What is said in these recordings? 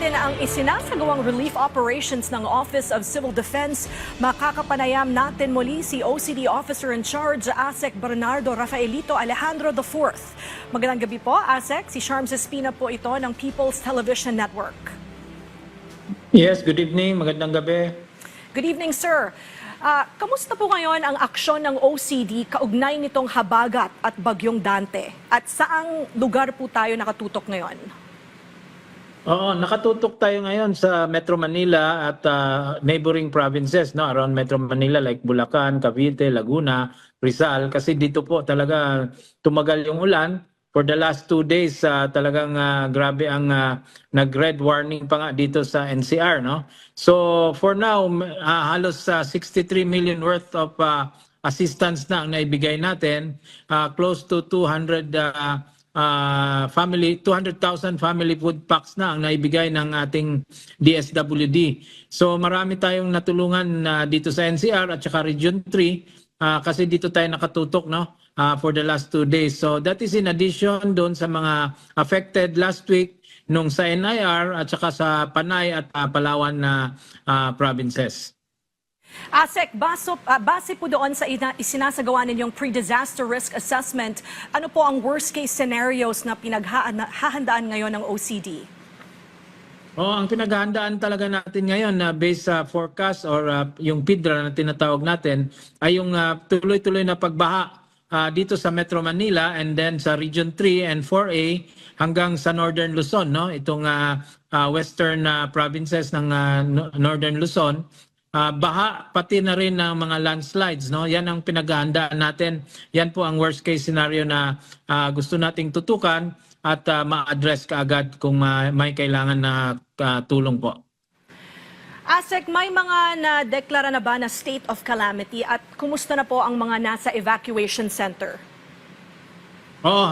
natin ang isinasagawang relief operations ng Office of Civil Defense. Makakapanayam natin muli si OCD Officer in Charge, ASEC Bernardo Rafaelito Alejandro IV. Magandang gabi po, ASEC. Si Sharms Espina po ito ng People's Television Network. Yes, good evening. Magandang gabi. Good evening, sir. Kamusta po ngayon ang aksyon ng OCD kaugnay nitong habagat at bagyong Dante? At saang lugar po tayo nakatutok ngayon? Oo, nakatutok tayo ngayon sa Metro Manila at neighboring provinces, no, around Metro Manila like Bulacan, Cavite, Laguna, Rizal, kasi dito po talaga tumagal yung ulan. For the last 2 days, talagang grabe ang nag-red warning pa nga dito sa NCR, no? So for now, halos 63 million worth of assistance na ang naibigay natin, close to 200,000 family food packs na ang naibigay ng ating DSWD. So marami tayong natulungan dito sa NCR at saka Region 3 kasi dito tayo nakatutok, no? For the last 2 days. So that is in addition doon sa mga affected last week nung sa NIR at saka sa Panay at Palawan na provinces. ASEC, base po doon sa isinasagawa ninyong pre-disaster risk assessment, ano po ang worst case scenarios na pinaghahandaan ngayon ng OCD? Ang pinaghahandaan talaga natin ngayon na based sa forecast or yung PIDRA na tinatawag natin ay yung tuloy-tuloy na pagbaha dito sa Metro Manila and then sa Region 3 and 4A hanggang sa Northern Luzon, no? Itong western provinces ng Northern Luzon. Baha pati na rin ng mga landslides, no? Yan ang pinaghahandaan natin. Yan po ang worst case scenario na gusto nating tutukan at ma-address kaagad kung may kailangan na tulong po. ASEC, may mga na-deklara na ba na state of calamity at kumusta na po ang mga nasa evacuation center?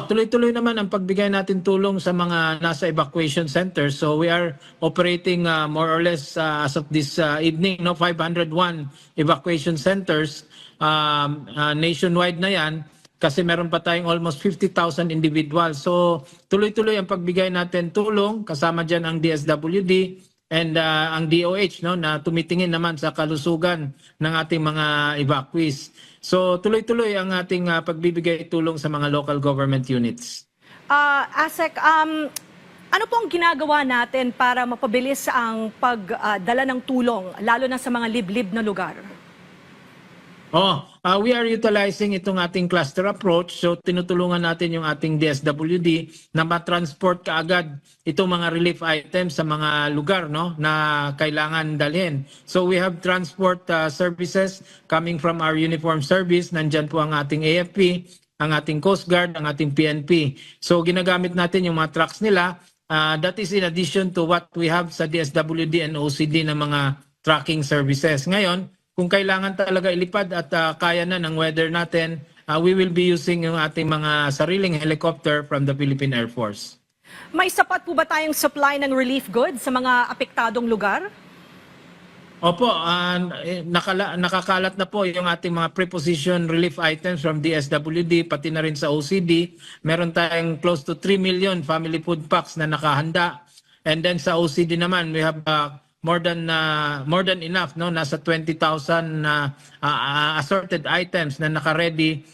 Tuloy-tuloy naman ang pagbigay natin tulong sa mga nasa evacuation center. So we are operating more or less as of this evening, no, 501 evacuation centers nationwide na yan kasi meron pa tayong almost 50,000 individuals. So tuloy-tuloy ang pagbigay natin tulong, kasama dyan ang DSWD and ang DOH, no, na tumitingin naman sa kalusugan ng ating mga evacuees. So tuloy-tuloy ang ating pagbibigay tulong sa mga local government units. ASEC, ano po ang ginagawa natin para mapabilis ang pagdala ng tulong, lalo na sa mga liblib na lugar? We are utilizing itong ating cluster approach. So tinutulungan natin yung ating DSWD na matransport kaagad itong mga relief items sa mga lugar, no, na kailangan dalhin. So we have transport services coming from our uniform service. Nandyan po ang ating AFP, ang ating Coast Guard, ang ating PNP. So ginagamit natin yung mga trucks nila. That is in addition to what we have sa DSWD and OCD na mga tracking services. Ngayon, kung kailangan talaga ilipad at kaya na ng weather natin, we will be using yung ating mga sariling helicopter from the Philippine Air Force. May sapat po ba tayong supply ng relief goods sa mga apektadong lugar? Opo, nakakalat na po yung ating mga preposition relief items from DSWD, pati na rin sa OCD. Meron tayong close to 3 million family food packs na nakahanda. And then sa OCD naman, we have more than enough, no, nasa 20,000 assorted items na naka-ready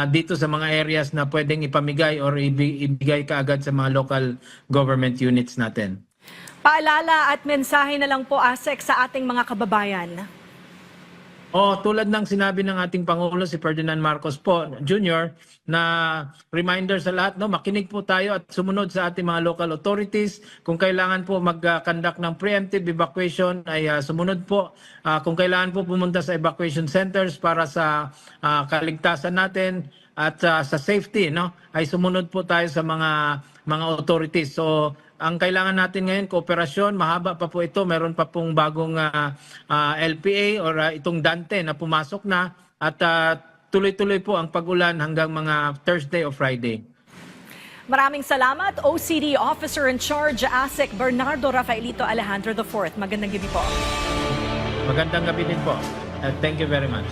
dito sa mga areas na pwedeng ipamigay or ibigay kaagad sa mga local government units natin. Paalala at mensahe na lang po, ASEC, sa ating mga kababayan. Tulad ng sinabi ng ating Pangulo si Ferdinand Marcos po Jr. na reminder sa lahat, no, makinig po tayo at sumunod sa ating mga local authorities. Kung kailangan po mag-conduct ng preemptive evacuation ay sumunod po. Kung kailangan po pumunta sa evacuation centers para sa kaligtasan natin at sa safety, no, ay sumunod po tayo sa mga authorities. So ang kailangan natin ngayon, kooperasyon, mahaba pa po ito. Meron pa pong bagong LPA or itong Dante na pumasok na at tuloy-tuloy po ang pag-ulan hanggang mga Thursday o Friday. Maraming salamat, OCD Officer in Charge, ASEC Bernardo Rafaelito Alejandro IV. Magandang gabi po. Magandang gabi din po. Thank you very much.